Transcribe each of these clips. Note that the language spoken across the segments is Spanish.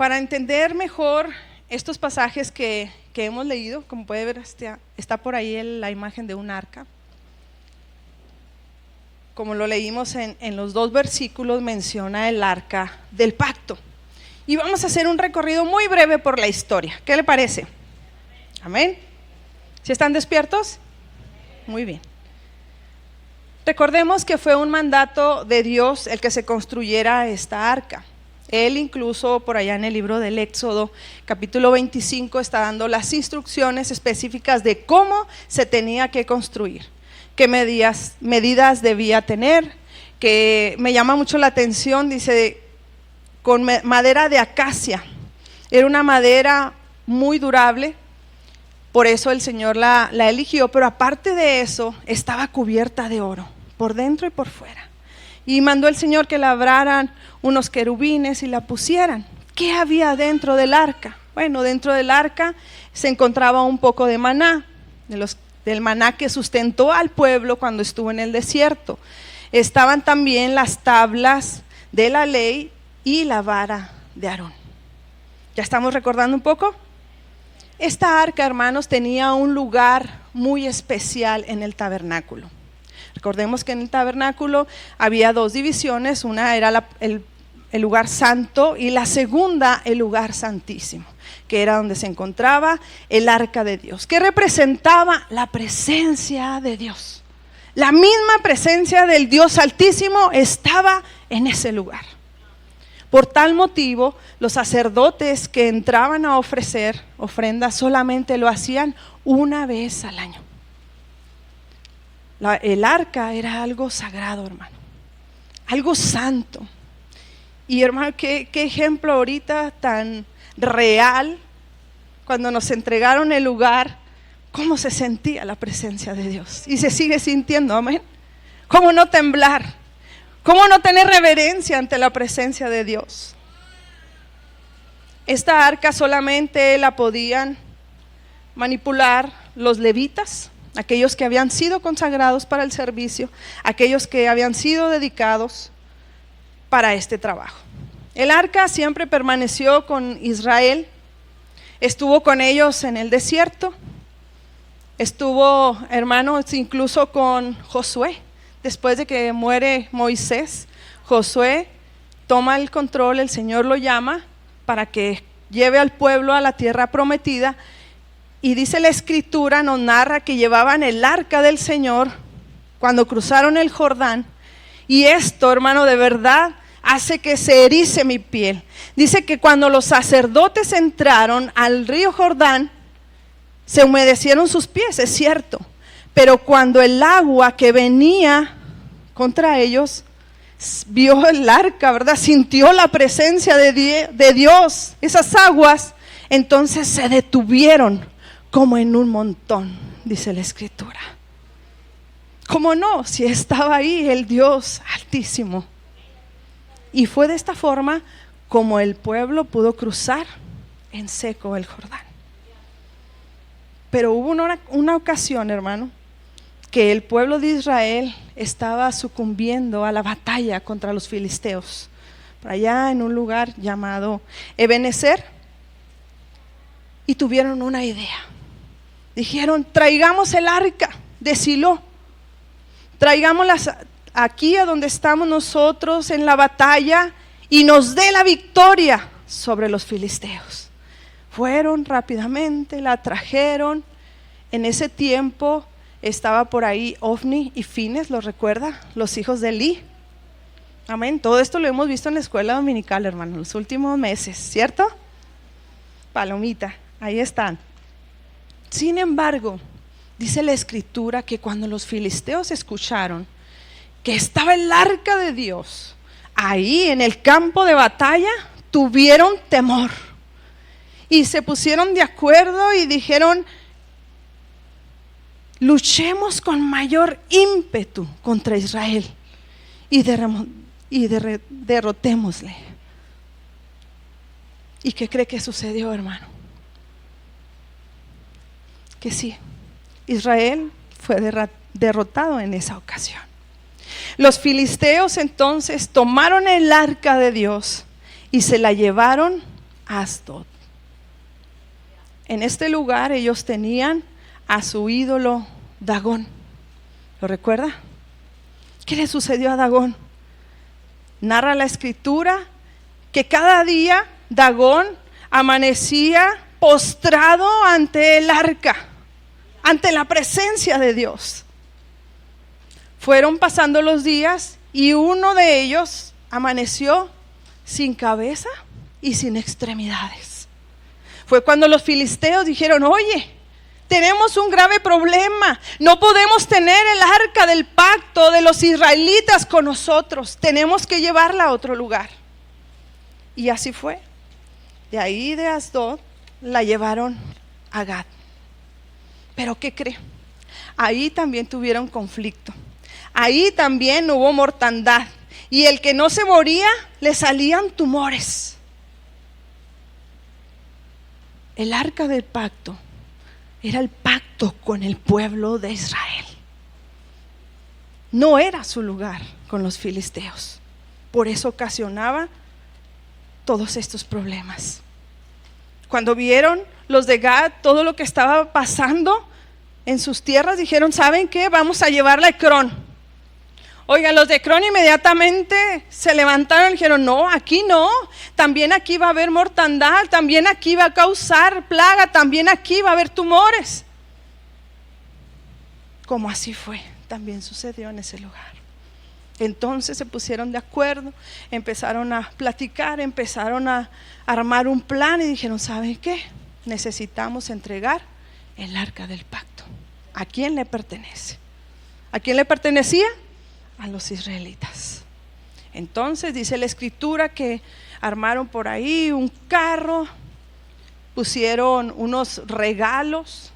para entender mejor estos pasajes que hemos leído, como puede ver, está por ahí la imagen de un arca. Como lo leímos en los 2 versículos, menciona el arca del pacto. Y vamos a hacer un recorrido muy breve por la historia. ¿Qué le parece? Amén. ¿Sí están despiertos? Muy bien. Recordemos que fue un mandato de Dios el que se construyera esta arca. Él incluso por allá en el libro del Éxodo, capítulo 25, está dando las instrucciones específicas de cómo se tenía que construir, qué medidas debía tener, que me llama mucho la atención, dice, con madera de acacia. Era una madera muy durable, por eso el Señor la eligió, pero aparte de eso, estaba cubierta de oro, por dentro y por fuera. Y mandó el Señor que labraran unos querubines y la pusieran. ¿Qué había dentro del arca? Bueno, dentro del arca se encontraba un poco de maná, del maná que sustentó al pueblo cuando estuvo en el desierto. Estaban también las tablas de la ley y la vara de Aarón. ¿Ya estamos recordando un poco? Esta arca, hermanos, tenía un lugar muy especial en el tabernáculo. Recordemos que en el tabernáculo había 2 divisiones, una era el lugar santo y la segunda el lugar santísimo, que era donde se encontraba el arca de Dios, que representaba la presencia de Dios. La misma presencia del Dios Altísimo estaba en ese lugar. Por tal motivo, los sacerdotes que entraban a ofrecer ofrendas solamente lo hacían una vez al año. El arca era algo sagrado, hermano, algo santo. Y hermano, qué ejemplo ahorita tan real, cuando nos entregaron el lugar, cómo se sentía la presencia de Dios. Y se sigue sintiendo, amén. ¿Cómo no temblar? ¿Cómo no tener reverencia ante la presencia de Dios? Esta arca solamente la podían manipular los levitas, aquellos que habían sido consagrados para el servicio, aquellos que habían sido dedicados para este trabajo. El arca siempre permaneció con Israel, estuvo con ellos en el desierto, estuvo, hermanos, incluso con Josué. Después de que muere Moisés, Josué toma el control, el Señor lo llama para que lleve al pueblo a la tierra prometida. Y dice la escritura, nos narra que llevaban el arca del Señor cuando cruzaron el Jordán. Y esto, hermano, de verdad hace que se erice mi piel. Dice que cuando los sacerdotes entraron al río Jordán, se humedecieron sus pies, es cierto. Pero cuando el agua que venía contra ellos vio el arca, ¿verdad? Sintió la presencia de Dios, esas aguas, entonces se detuvieron como en un montón, dice la escritura. ¿Cómo no? Si estaba ahí el Dios Altísimo. Y fue de esta forma como el pueblo pudo cruzar en seco el Jordán. Pero hubo una ocasión, hermano, que el pueblo de Israel estaba sucumbiendo a la batalla contra los filisteos, por allá en un lugar llamado Ebenezer, y tuvieron una idea. Dijeron, traigamos el arca de Silo, traigámosla aquí a donde estamos nosotros en la batalla y nos dé la victoria sobre los filisteos. Fueron rápidamente, la trajeron. En ese tiempo estaba por ahí Ofni y Fines, ¿lo recuerda? Los hijos de Elí. Amén. Todo esto lo hemos visto en la escuela dominical, hermano, en los últimos meses, ¿cierto? Palomita, ahí están. Sin embargo, dice la escritura que cuando los filisteos escucharon que estaba el arca de Dios ahí en el campo de batalla, tuvieron temor y se pusieron de acuerdo y dijeron, luchemos con mayor ímpetu contra Israel y derrotémosle. ¿Y qué cree que sucedió, hermano? Que sí, Israel fue derrotado en esa ocasión. Los filisteos entonces tomaron el arca de Dios y se la llevaron Asdod. En este lugar ellos tenían a su ídolo Dagón. ¿Lo recuerda? ¿Qué le sucedió a Dagón? Narra la escritura que cada día Dagón amanecía postrado ante el arca, ante la presencia de Dios. Fueron pasando los días y uno de ellos amaneció sin cabeza y sin extremidades. Fue cuando los filisteos dijeron: oye, tenemos un grave problema, no podemos tener el arca del pacto de los israelitas con nosotros, tenemos que llevarla a otro lugar. Y así fue. De ahí de Asdod la llevaron a Gat. Pero ¿qué cree? Ahí también tuvieron conflicto, ahí también hubo mortandad, y el que no se moría le salían tumores. El arca del pacto era el pacto con el pueblo de Israel. No era su lugar con los filisteos. Por eso ocasionaba todos estos problemas. Cuando vieron los de Gad todo lo que estaba pasando en sus tierras, dijeron: ¿saben qué? Vamos a llevarla a Ecrón. Oigan, los de Ecrón inmediatamente se levantaron y dijeron: no, aquí no, también aquí va a haber mortandad, también aquí va a causar plaga, también aquí va a haber tumores. Como así fue, también sucedió en ese lugar. Entonces se pusieron de acuerdo, empezaron a platicar, empezaron a armar un plan y dijeron: ¿saben qué? Necesitamos entregar el arca del pacto. ¿A quién le pertenece? ¿A quién le pertenecía? A los israelitas. Entonces dice la escritura que armaron por ahí un carro, pusieron unos regalos,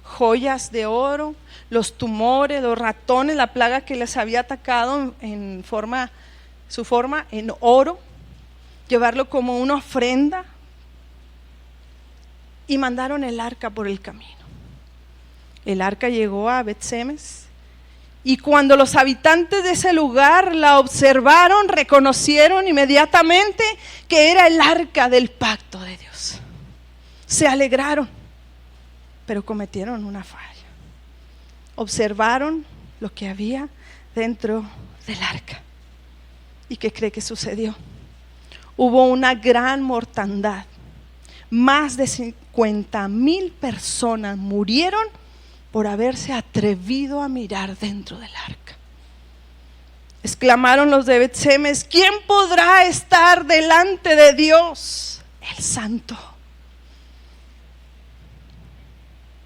joyas de oro, los tumores, los ratones, la plaga que les había atacado en su forma en oro, llevarlo como una ofrenda, y mandaron el arca por el camino. El arca llegó a Bet-Semes, y cuando los habitantes de ese lugar la observaron, reconocieron inmediatamente que era el arca del pacto de Dios. Se alegraron, pero cometieron una falla. Observaron lo que había dentro del arca. ¿Y qué cree que sucedió? Hubo una gran mortandad. Más de 50,000 personas murieron por haberse atrevido a mirar dentro del arca. Exclamaron los de Bet-Semes: ¿quién podrá estar delante de Dios, el Santo?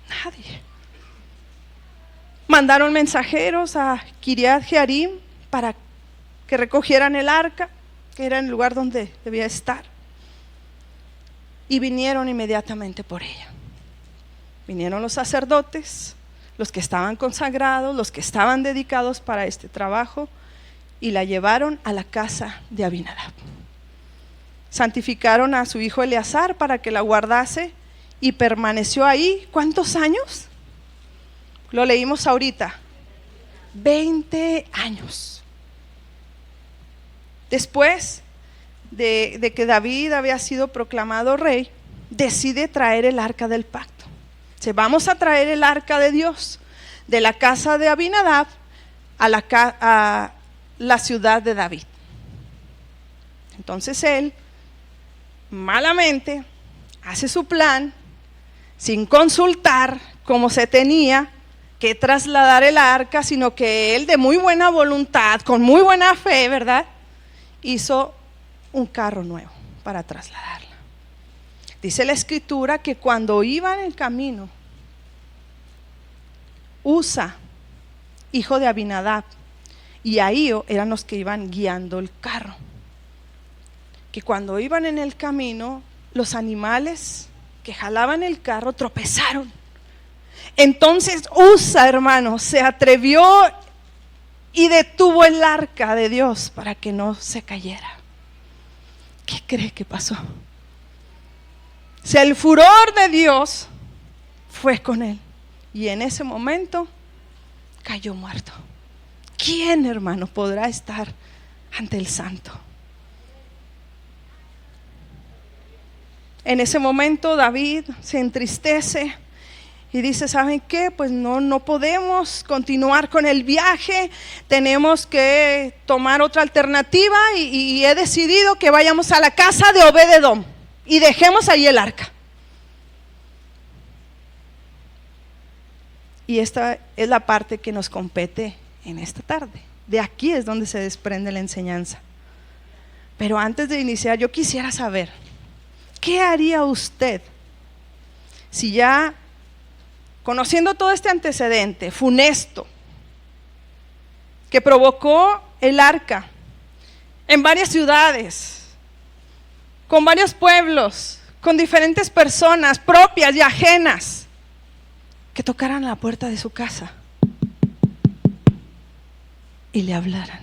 Nadie. Mandaron mensajeros a Kiriat Jearim para que recogieran el arca, que era el lugar donde debía estar, y vinieron inmediatamente por ella. Vinieron los sacerdotes, los que estaban consagrados, los que estaban dedicados para este trabajo, y la llevaron a la casa de Abinadab. Santificaron a su hijo Eleazar para que la guardase, y permaneció ahí, ¿cuántos años? Lo leímos ahorita, 20 años. Después de que David había sido proclamado rey, decide traer el arca del pacto. Vamos a traer el arca de Dios de la casa de Abinadab a la ciudad de David. Entonces él, malamente, hace su plan sin consultar cómo se tenía que trasladar el arca, sino que él, de muy buena voluntad, con muy buena fe, ¿verdad?, hizo un carro nuevo para trasladarla. Dice la escritura que cuando iban en el camino, Usa, hijo de Abinadab, y Ahío eran los que iban guiando el carro. Que cuando iban en el camino, los animales que jalaban el carro tropezaron. Entonces Usa, hermano, se atrevió y detuvo el arca de Dios para que no se cayera. ¿Qué cree que pasó? O sea, el furor de Dios fue con él, y en ese momento cayó muerto. ¿Quién, hermano, podrá estar ante el Santo? En ese momento David se entristece y dice, ¿saben qué? Pues no podemos continuar con el viaje, tenemos que tomar otra alternativa y he decidido que vayamos a la casa de Obed-edom y dejemos ahí el arca. Y esta es la parte que nos compete en esta tarde. De aquí es donde se desprende la enseñanza. Pero antes de iniciar, yo quisiera saber, ¿qué haría usted si ya, conociendo todo este antecedente funesto que provocó el arca en varias ciudades, con varios pueblos, con diferentes personas propias y ajenas, que tocaran la puerta de su casa y le hablaran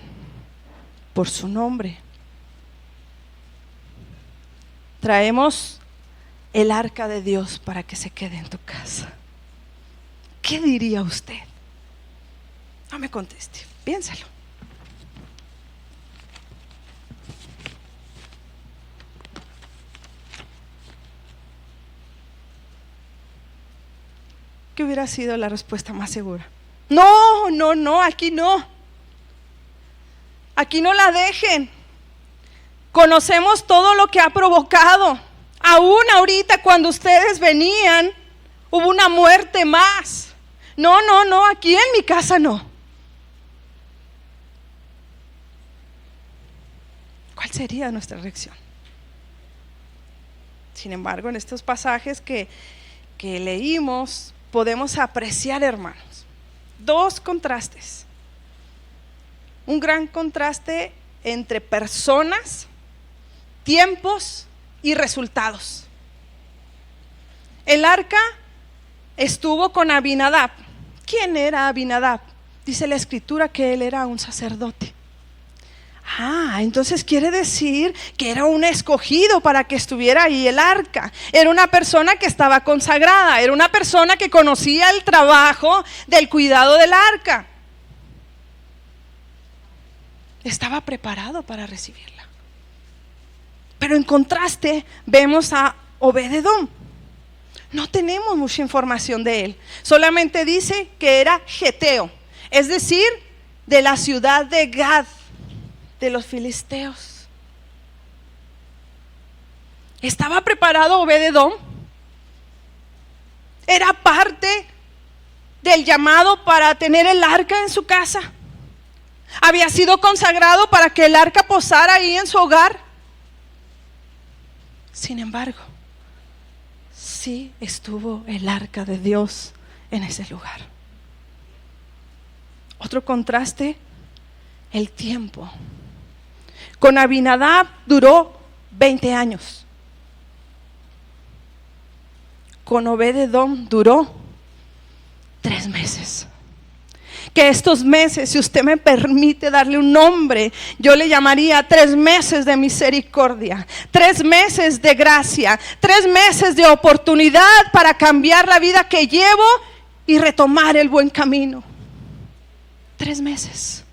por su nombre? Traemos el arca de Dios para que se quede en tu casa. ¿Qué diría usted? No me conteste, piénsalo. ¿Qué hubiera sido la respuesta más segura? No, aquí no. Aquí no la dejen. Conocemos todo lo que ha provocado. Aún ahorita cuando ustedes venían, hubo una muerte más. No, aquí en mi casa no. ¿Cuál sería nuestra reacción? Sin embargo, en estos pasajes que leímos, podemos apreciar, hermanos, dos contrastes. Un gran contraste entre personas, tiempos y resultados. El arca estuvo con Abinadab. ¿Quién era Abinadab? Dice la escritura que él era un sacerdote. Entonces quiere decir que era un escogido para que estuviera ahí el arca. Era una persona que estaba consagrada, era una persona que conocía el trabajo del cuidado del arca. Estaba preparado para recibirla. Pero en contraste vemos a Obed-edom. No tenemos mucha información de él. Solamente dice que era geteo, es decir, de la ciudad de Gad, de los filisteos. ¿Estaba preparado Obed-edom? ¿Era parte del llamado para tener el arca en su casa? ¿Había sido consagrado para que el arca posara ahí en su hogar? Sin embargo, sí estuvo el arca de Dios en ese lugar. Otro contraste, el tiempo. Con Abinadab duró 20 años. Con Obed-edom duró 3 meses. Que estos meses, si usted me permite darle un nombre, yo le llamaría 3 meses de misericordia, 3 meses de gracia, 3 meses de oportunidad para cambiar la vida que llevo y retomar el buen camino. 3 meses.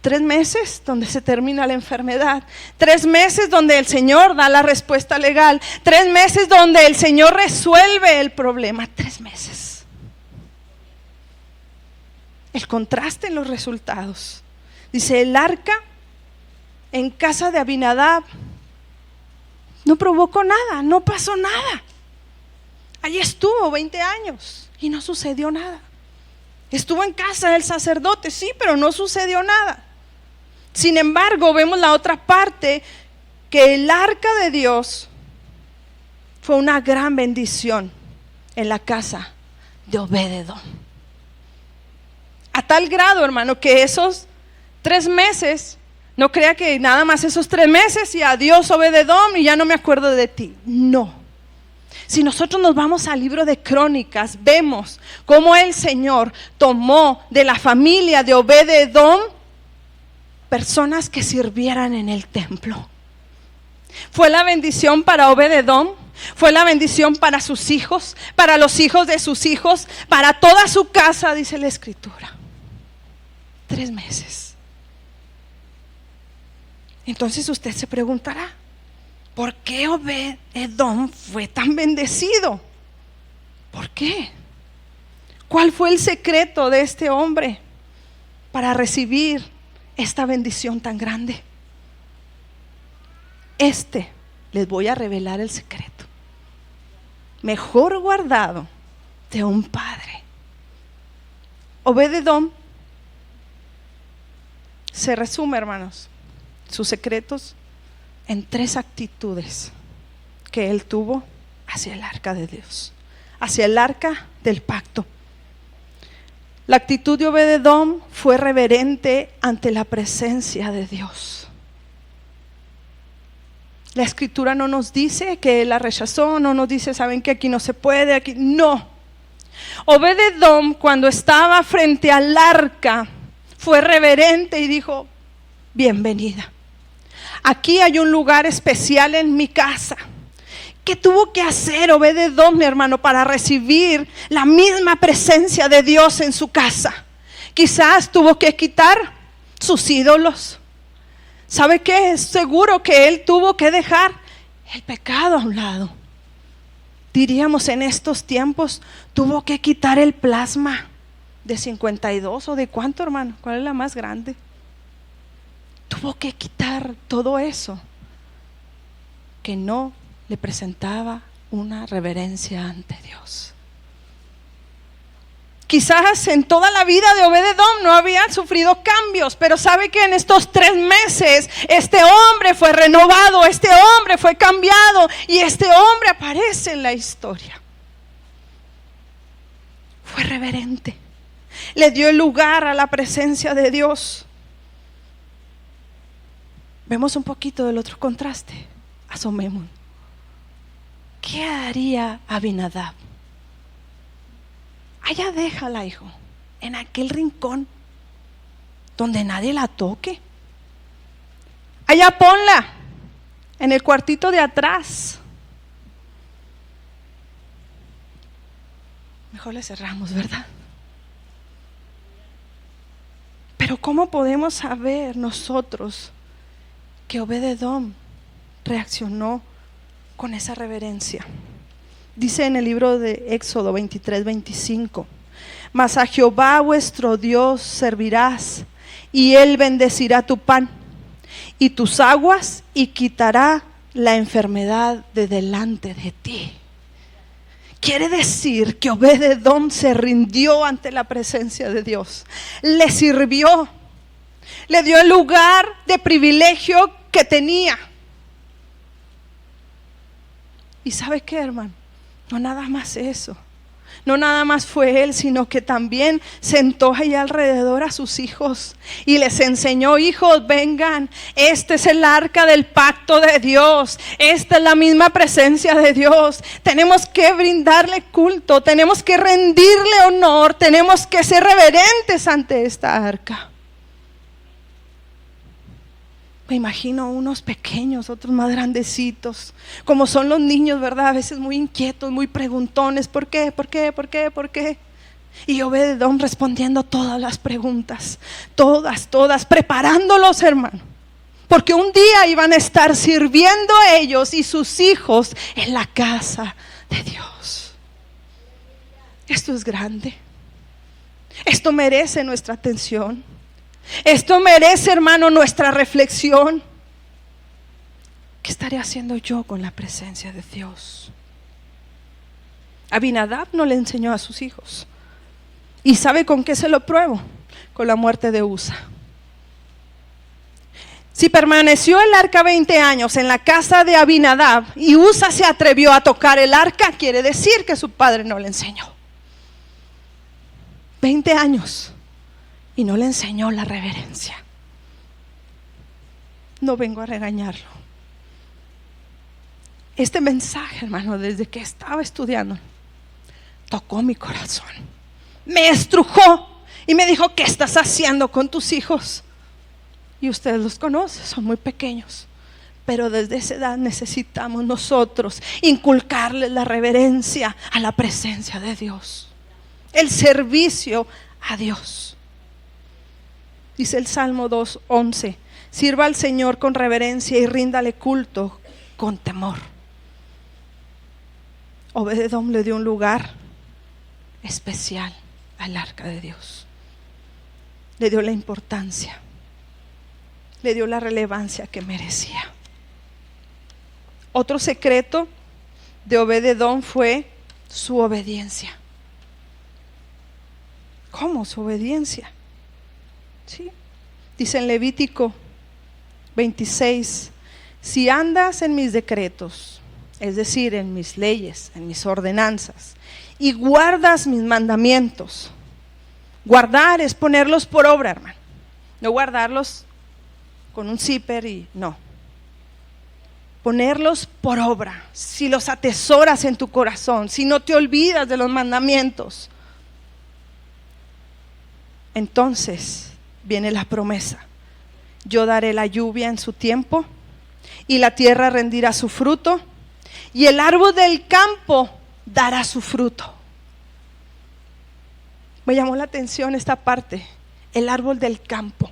3 meses donde se termina la enfermedad, 3 meses donde el Señor da la respuesta legal, 3 meses donde el Señor resuelve el problema. 3 meses. El contraste en los resultados. Dice, el arca en casa de Abinadab no provocó nada, no pasó nada. Allí estuvo 20 años y no sucedió nada. Estuvo en casa del sacerdote, sí, pero no sucedió nada. Sin embargo, vemos la otra parte, que el arca de Dios fue una gran bendición en la casa de Obed-edom. A tal grado, hermano, que esos 3 meses, no crea que nada más esos 3 meses y adiós Obed-edom y ya no me acuerdo de ti. No. Si nosotros nos vamos al libro de Crónicas, vemos cómo el Señor tomó de la familia de Obed-edom personas que sirvieran en el templo. Fue la bendición para Obed-edom, fue la bendición para sus hijos, para los hijos de sus hijos, para toda su casa, dice la escritura. 3 meses. Entonces usted se preguntará, ¿por qué Obed-Edom fue tan bendecido? ¿Por qué? ¿Cuál fue el secreto de este hombre para recibir esta bendición tan grande? Les voy a revelar el secreto. Mejor guardado de un padre. Obed-Edom se resume, hermanos, sus secretos en 3 actitudes que él tuvo hacia el arca de Dios, hacia el arca del pacto. La actitud de Obed-Edom fue reverente ante la presencia de Dios. La escritura no nos dice que él la rechazó, no nos dice, saben que aquí no se puede, aquí no. Obed-Edom, cuando estaba frente al arca, fue reverente y dijo: bienvenida. Aquí hay un lugar especial en mi casa. ¿Qué tuvo que hacer Obed-Edom, mi hermano, para recibir la misma presencia de Dios en su casa? Quizás tuvo que quitar sus ídolos. ¿Sabe qué? Es seguro que él tuvo que dejar el pecado a un lado. Diríamos en estos tiempos, tuvo que quitar el plasma de 52 o de cuánto, hermano, ¿cuál es la más grande? Tuvo que quitar todo eso que no le presentaba una reverencia ante Dios. Quizás en toda la vida de Obed-Edom no había sufrido cambios, pero sabe que en estos 3 meses este hombre fue renovado, este hombre fue cambiado y este hombre aparece en la historia. Fue reverente, le dio lugar a la presencia de Dios. Vemos un poquito del otro contraste. Asomemos. ¿Qué haría Abinadab? Allá déjala, hijo, en aquel rincón donde nadie la toque. Allá ponla en el cuartito de atrás. Mejor le cerramos, ¿verdad? Pero ¿cómo podemos saber nosotros que Obed-Edom reaccionó con esa reverencia? Dice en el libro de Éxodo 23-25: mas a Jehová vuestro Dios servirás, y él bendecirá tu pan y tus aguas, y quitará la enfermedad de delante de ti. Quiere decir que Obed-Edom se rindió ante la presencia de Dios, le sirvió, le dio el lugar de privilegio que tenía. ¿Y sabe qué, hermano? No nada más eso, no nada más fue él, sino que también sentó ahí alrededor a sus hijos y les enseñó: hijos, vengan, este es el arca del pacto de Dios, esta es la misma presencia de Dios, tenemos que brindarle culto, tenemos que rendirle honor, tenemos que ser reverentes ante esta arca. Me imagino unos pequeños, otros más grandecitos, como son los niños, ¿verdad? A veces muy inquietos, muy preguntones. ¿Por qué? ¿Por qué? ¿Por qué? ¿Por qué? Y Obed-Edom respondiendo todas las preguntas, todas, preparándolos, hermano, porque un día iban a estar sirviendo a ellos y sus hijos en la casa de Dios. Esto es grande. Esto merece nuestra atención. Esto merece, hermano, nuestra reflexión. ¿Qué estaré haciendo yo con la presencia de Dios? Abinadab no le enseñó a sus hijos. ¿Y sabe con qué se lo pruebo? Con la muerte de Usa. Si permaneció el arca 20 años en la casa de Abinadab y Usa se atrevió a tocar el arca, quiere decir que su padre no le enseñó. 20 años. Y no le enseñó la reverencia. No vengo a regañarlo. Este mensaje, hermano, desde que estaba estudiando, tocó mi corazón. Me estrujó y me dijo: ¿qué estás haciendo con tus hijos? Y ustedes los conocen, son muy pequeños. Pero desde esa edad necesitamos nosotros inculcarles la reverencia a la presencia de Dios, el servicio a Dios. Dice el Salmo 2:11: sirva al Señor con reverencia y ríndale culto con temor. Obed-edom le dio un lugar especial al arca de Dios. Le dio la importancia, le dio la relevancia que merecía. Otro secreto de Obed-edom fue su obediencia. ¿Cómo su obediencia? ¿Sí? Dice en Levítico 26, si andas en mis decretos, es decir, en mis leyes, en mis ordenanzas, y guardas mis mandamientos. Guardar es ponerlos por obra, hermano. No guardarlos con un zipper y no. Ponerlos por obra. Si los atesoras en tu corazón, si no te olvidas de los mandamientos, entonces viene la promesa. Yo daré la lluvia en su tiempo y la tierra rendirá su fruto y el árbol del campo dará su fruto. Me llamó la atención esta parte, el árbol del campo.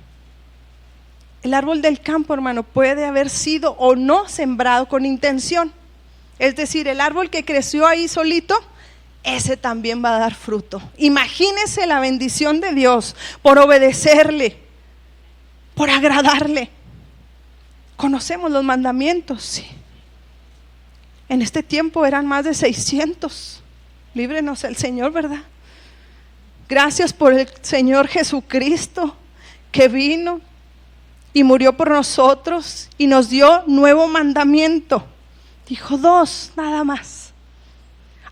El árbol del campo, hermano, puede haber sido o no sembrado con intención. Es decir, el árbol que creció ahí solito, ese también va a dar fruto. Imagínese la bendición de Dios por obedecerle, por agradarle. Conocemos los mandamientos, sí. En este tiempo eran más de 600. Líbrenos el Señor, ¿verdad? Gracias por el Señor Jesucristo que vino y murió por nosotros y nos dio nuevo mandamiento. Dijo 2 nada más.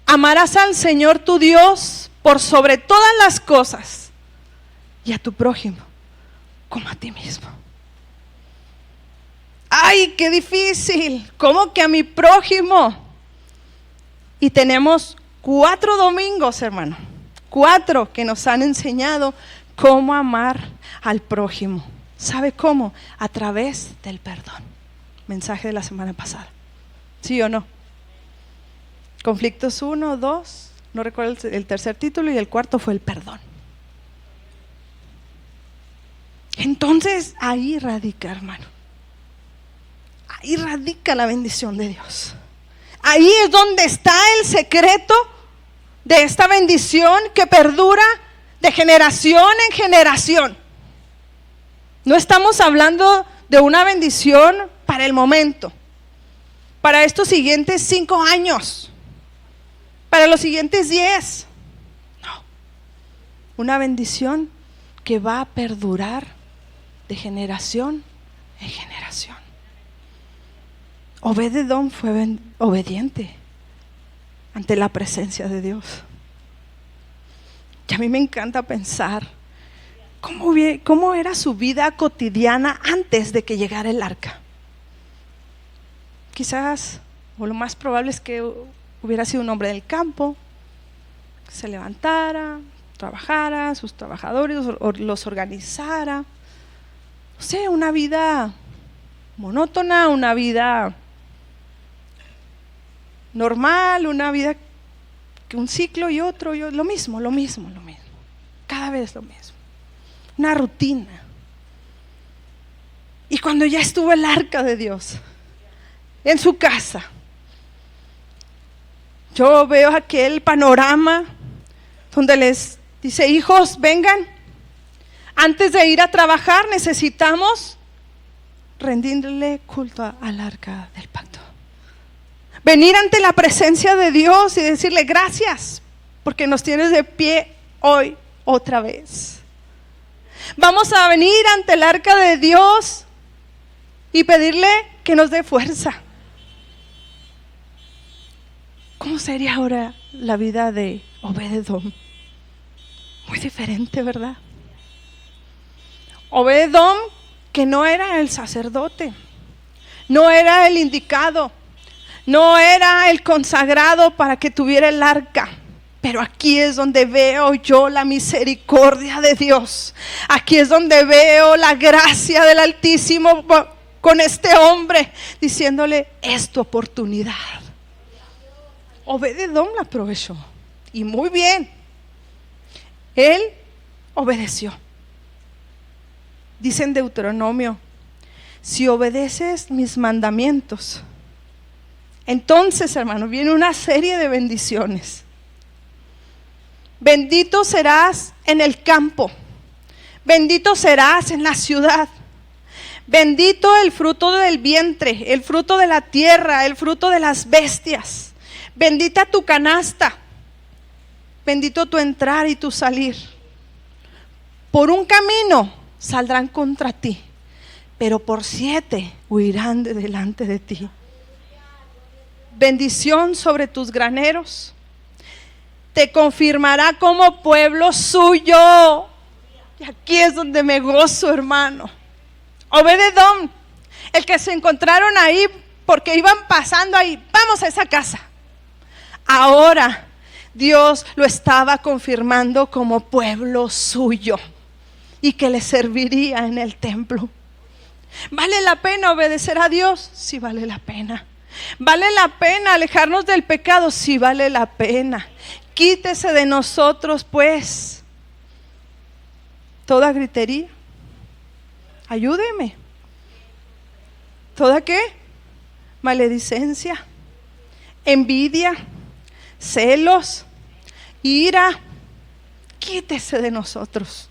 Amarás al Señor tu Dios por sobre todas las cosas y a tu prójimo como a ti mismo. ¡Ay, qué difícil! ¿Cómo que a mi prójimo? Y tenemos 4 domingos, hermano. 4 que nos han enseñado cómo amar al prójimo. ¿Sabe cómo? A través del perdón. Mensaje de la semana pasada. ¿Sí o no? Conflictos 1, 2, no recuerdo el tercer título, y el cuarto fue el perdón. Entonces ahí radica, hermano. Ahí radica la bendición de Dios. Ahí es donde está el secreto de esta bendición que perdura de generación en generación. No estamos hablando de una bendición para el momento, para estos siguientes 5 años, para los siguientes 10. No, una bendición que va a perdurar de generación en generación. Obed-edom fue obediente ante la presencia de Dios. Y a mí me encanta pensar cómo era su vida cotidiana antes de que llegara el arca. Quizás, o lo más probable es que hubiera sido un hombre del campo, que se levantara, trabajara, sus trabajadores los organizara. No sé, una vida monótona, una vida normal, una vida que un ciclo y otro, lo mismo, cada vez lo mismo, una rutina. Y cuando ya estuvo el arca de Dios en su casa, yo veo aquel panorama donde les dice: hijos, vengan, antes de ir a trabajar necesitamos rendirle culto al arca del pacto. Venir ante la presencia de Dios y decirle gracias porque nos tienes de pie hoy otra vez. Vamos a venir ante el arca de Dios y pedirle que nos dé fuerza. ¿Cómo sería ahora la vida de Obed-edom? Muy diferente, ¿verdad? Obed-edom, que no era el sacerdote, no era el indicado, no era el consagrado para que tuviera el arca. Pero aquí es donde veo yo la misericordia de Dios. Aquí es donde veo la gracia del Altísimo con este hombre, diciéndole: es tu oportunidad. Obed-edom la aprovechó, y muy bien. Él obedeció. Dice en Deuteronomio: si obedeces mis mandamientos, Entonces, hermano, viene una serie de bendiciones. Bendito serás en el campo, bendito serás en la ciudad. Bendito el fruto del vientre, el fruto de la tierra, el fruto de las bestias. Bendita tu canasta, bendito tu entrar y tu salir. Por un camino saldrán contra ti, pero por 7 huirán de delante de ti. Bendición sobre tus graneros, te confirmará como pueblo suyo. Y aquí es donde me gozo, hermano. Obed-edom, el que se encontraron ahí porque iban pasando ahí, vamos a esa casa. Ahora Dios lo estaba confirmando como pueblo suyo y que le serviría en el templo. ¿Vale la pena obedecer a Dios? Sí, vale la pena. ¿Vale la pena alejarnos del pecado? Sí, vale la pena. Quítese de nosotros, pues, toda gritería. Ayúdeme. ¿Toda qué? Maledicencia, envidia, celos, ira. Quítese de nosotros.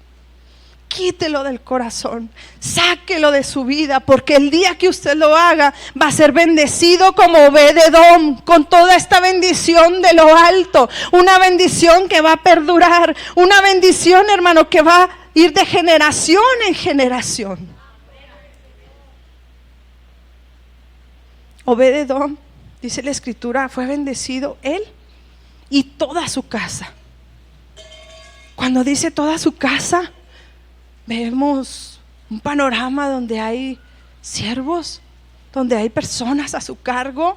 Quítelo del corazón, sáquelo de su vida, porque el día que usted lo haga va a ser bendecido como Obed-edom, con toda esta bendición de lo alto, una bendición que va a perdurar, una bendición, hermano, que va a ir de generación en generación. Obed-edom, dice la escritura, fue bendecido él y toda su casa. Cuando dice toda su casa, vemos un panorama donde hay siervos, donde hay personas a su cargo.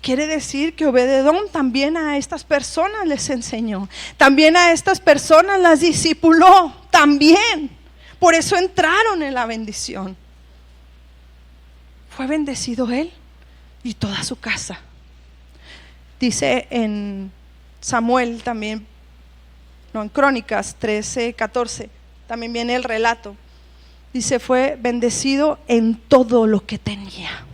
Quiere decir que Obed-edom también a estas personas les enseñó, también a estas personas las discipuló, también. Por eso entraron en la bendición. Fue bendecido él y toda su casa. Dice en Samuel también, no, en Crónicas 13:14. También viene el relato. Dice, fue bendecido en todo lo que tenía.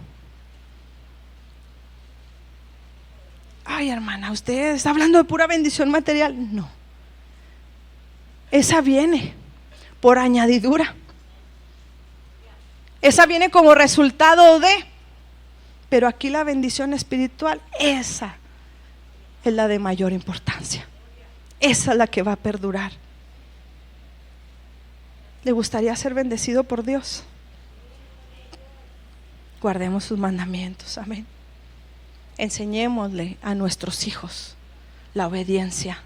Ay, hermana, ¿usted está hablando de pura bendición material? No. Esa viene por añadidura. Esa viene como resultado de. Pero aquí la bendición espiritual, esa es la de mayor importancia. Esa es la que va a perdurar. ¿Le gustaría ser bendecido por Dios? Guardemos sus mandamientos, amén. Enseñémosle a nuestros hijos la obediencia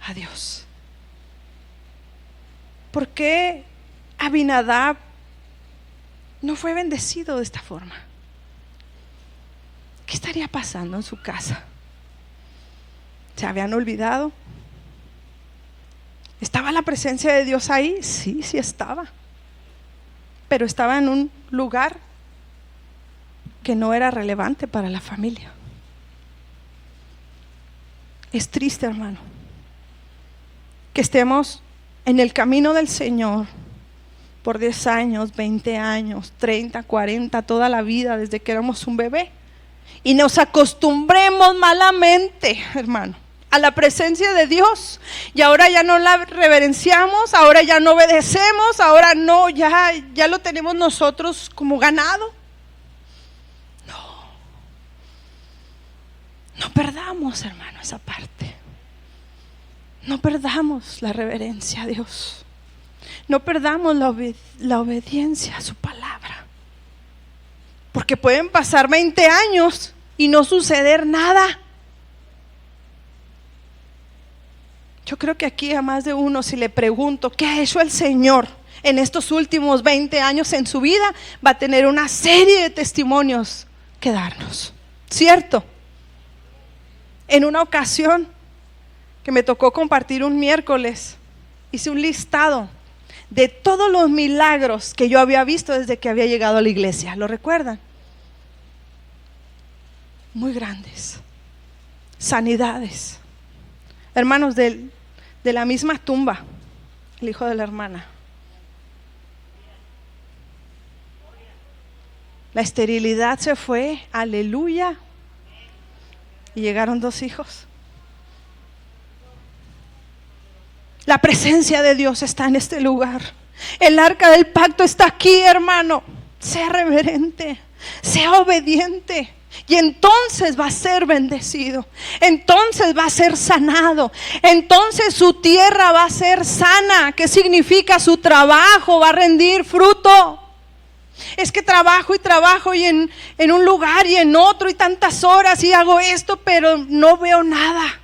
a Dios. ¿Por qué Abinadab no fue bendecido de esta forma? ¿Qué estaría pasando en su casa? ¿Se habían olvidado? ¿Estaba la presencia de Dios ahí? Sí, sí estaba. Pero estaba en un lugar que no era relevante para la familia. Es triste, hermano, que estemos en el camino del Señor por 10 años, 20 años, 30, 40, toda la vida, desde que éramos un bebé, y nos acostumbremos malamente, hermano, a la presencia de Dios, y ahora ya no la reverenciamos, ahora ya no obedecemos, ahora no, ya lo tenemos nosotros como ganado. No perdamos, hermano, esa parte. No perdamos la reverencia a Dios. No perdamos la obediencia a su palabra. Porque pueden pasar 20 años y no suceder nada. Yo creo que aquí a más de uno, si le pregunto ¿qué ha hecho el Señor en estos últimos 20 años en su vida? Va a tener una serie de testimonios que darnos, ¿cierto? En una ocasión que me tocó compartir un miércoles, hice un listado de todos los milagros que yo había visto desde que había llegado a la iglesia. ¿Lo recuerdan? Muy grandes. Sanidades. Hermanos, de la misma tumba, el hijo de la hermana. La esterilidad se fue, aleluya. Y llegaron 2 hijos. La presencia de Dios está en este lugar. El arca del pacto está aquí, hermano. Sea reverente, sea obediente. Y entonces va a ser bendecido. Entonces va a ser sanado. Entonces su tierra va a ser sana. ¿Qué significa? Su trabajo va a rendir fruto. Es que trabajo y trabajo y en un lugar y en otro y tantas horas y hago esto, pero no veo nada.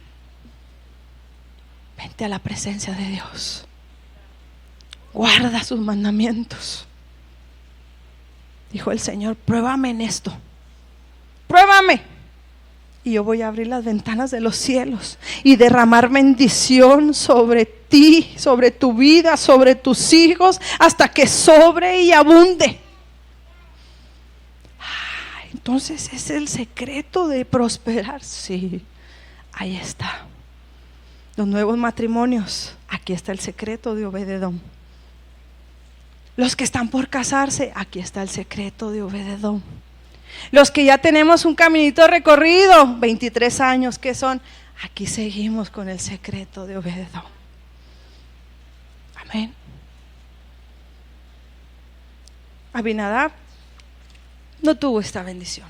Vente a la presencia de Dios. Guarda sus mandamientos. Dijo el Señor, pruébame en esto. Pruébame. Y yo voy a abrir las ventanas de los cielos y derramar bendición sobre ti, sobre tu vida, sobre tus hijos, hasta que sobre y abunde. Entonces es el secreto de prosperar. Sí, ahí está. Los nuevos matrimonios, aquí está el secreto de Obed-edom. Los que están por casarse, aquí está el secreto de Obed-edom. Los que ya tenemos un caminito recorrido, 23 años que son, aquí seguimos con el secreto de Obed-edom. Amén. Abinadab no tuvo esta bendición,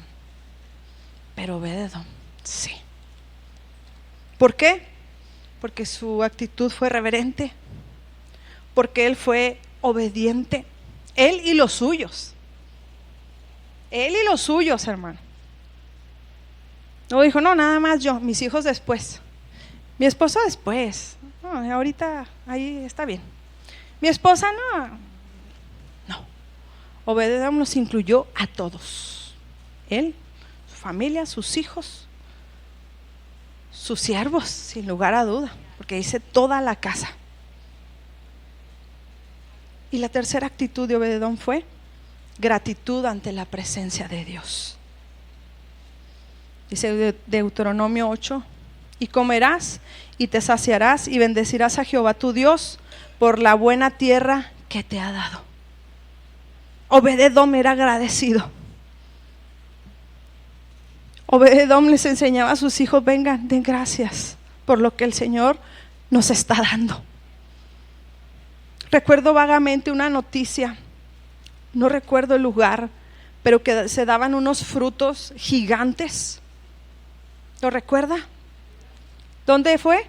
pero Obed-edom sí. ¿Por qué? Porque su actitud fue reverente, porque él fue obediente, él y los suyos. Él y los suyos, hermano. No dijo, no, nada más yo, mis hijos después, mi esposo después. No, ahorita ahí está bien. Mi esposa no. Obed-edom nos incluyó a todos. Él, su familia, sus hijos, sus siervos, sin lugar a duda, porque dice toda la casa. Y la tercera actitud de Obed-edom fue gratitud ante la presencia de Dios. Dice Deuteronomio 8, y comerás y te saciarás y bendecirás a Jehová tu Dios por la buena tierra que te ha dado. Obed-edom era agradecido. Obed-edom les enseñaba a sus hijos, vengan, den gracias por lo que el Señor nos está dando. Recuerdo vagamente una noticia, no recuerdo el lugar, pero que se daban unos frutos gigantes. ¿Lo recuerda? ¿Dónde fue?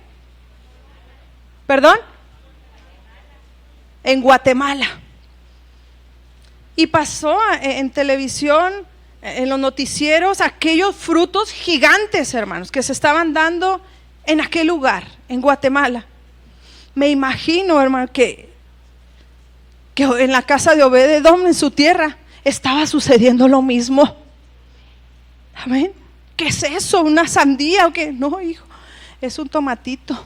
¿Perdón? En Guatemala. Y pasó en televisión, en los noticieros, aquellos frutos gigantes, hermanos, que se estaban dando en aquel lugar, en Guatemala. Me imagino, hermano, que en la casa de Obed-edom, en su tierra, estaba sucediendo lo mismo. Amén. ¿Qué es eso? ¿Una sandía o qué? No, hijo, es un tomatito.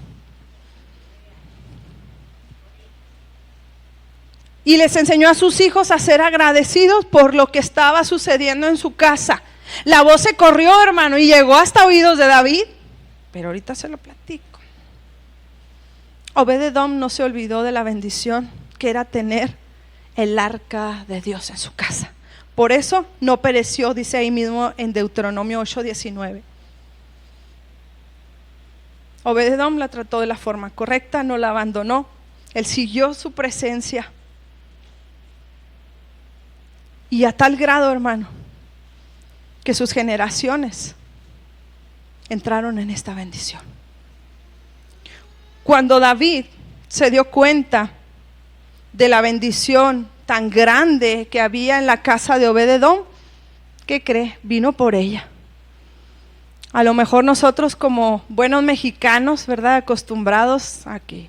Y les enseñó a sus hijos a ser agradecidos por lo que estaba sucediendo en su casa. La voz se corrió, hermano, y llegó hasta oídos de David. Pero ahorita se lo platico. Obed-edom no se olvidó de la bendición que era tener el arca de Dios en su casa. Por eso no pereció, dice ahí mismo en Deuteronomio 8:19. Obed-edom la trató de la forma correcta, no la abandonó. Él siguió su presencia. Y a tal grado, hermano, que sus generaciones entraron en esta bendición. Cuando David se dio cuenta de la bendición tan grande que había en la casa de Obed-edom, ¿qué cree? Vino por ella. A lo mejor nosotros como buenos mexicanos, ¿verdad? Acostumbrados a que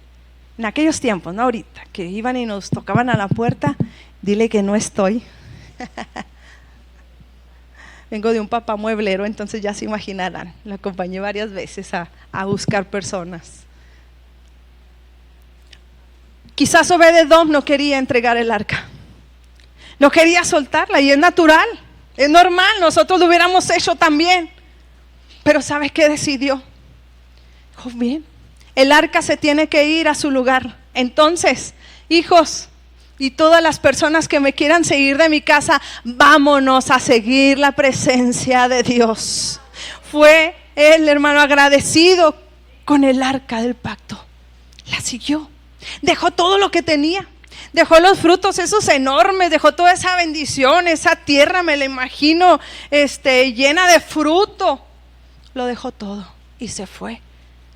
en aquellos tiempos, no ahorita, que iban y nos tocaban a la puerta, dile que no estoy. Vengo de un papá mueblero, entonces ya se imaginarán, lo acompañé varias veces a buscar personas. Quizás Obed-edom no quería entregar el arca, no quería soltarla, y es natural, es normal, nosotros lo hubiéramos hecho también. Pero ¿sabes qué decidió? Dijo, bien, el arca se tiene que ir a su lugar. Entonces, hijos y todas las personas que me quieran seguir de mi casa, vámonos a seguir la presencia de Dios. Fue él, hermano, agradecido con el arca del pacto, la siguió. Dejó todo lo que tenía. Dejó los frutos esos enormes, dejó toda esa bendición, esa tierra, me la imagino, llena de fruto. Lo dejó todo y se fue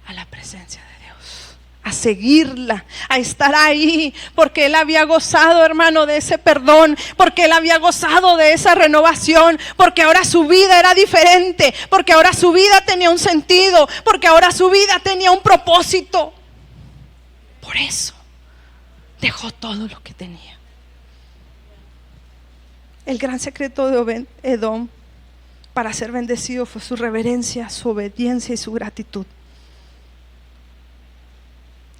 a la presencia de Dios, a seguirla, a estar ahí, porque él había gozado, hermano, de ese perdón, porque él había gozado de esa renovación, porque ahora su vida era diferente, porque ahora su vida tenía un sentido, porque ahora su vida tenía un propósito. Por eso dejó todo lo que tenía. El gran secreto de Obed-Edom para ser bendecido fue su reverencia, su obediencia y su gratitud.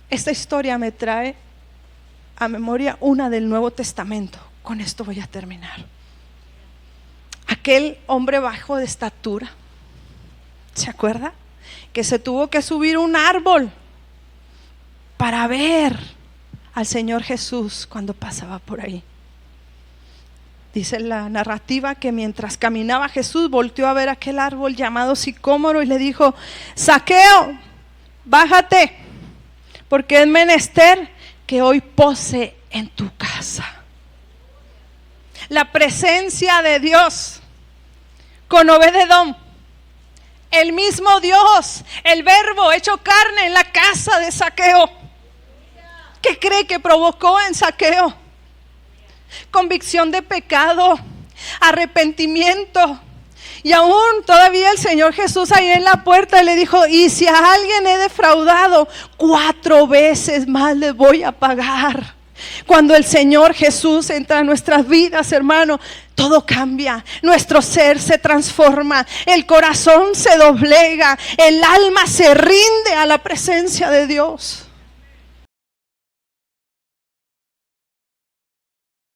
Esta historia me trae a memoria una del Nuevo Testamento. Con esto voy a terminar. Aquel hombre bajo de estatura, ¿se acuerda? Que se tuvo que subir un árbol para ver al Señor Jesús cuando pasaba por ahí. Dice la narrativa que mientras caminaba Jesús volteó a ver aquel árbol llamado sicómoro y le dijo: Zaqueo, bájate, porque es menester que hoy pose en tu casa. La presencia de Dios con Obed-Edom, el mismo Dios, el Verbo hecho carne en la casa de Zaqueo. ¿Qué cree que provocó en Zaqueo? Convicción de pecado, arrepentimiento. Y aún todavía el Señor Jesús ahí en la puerta le dijo: y si a alguien he defraudado, 4 veces más le voy a pagar. Cuando el Señor Jesús entra en nuestras vidas, hermano, todo cambia, nuestro ser se transforma, el corazón se doblega, el alma se rinde a la presencia de Dios.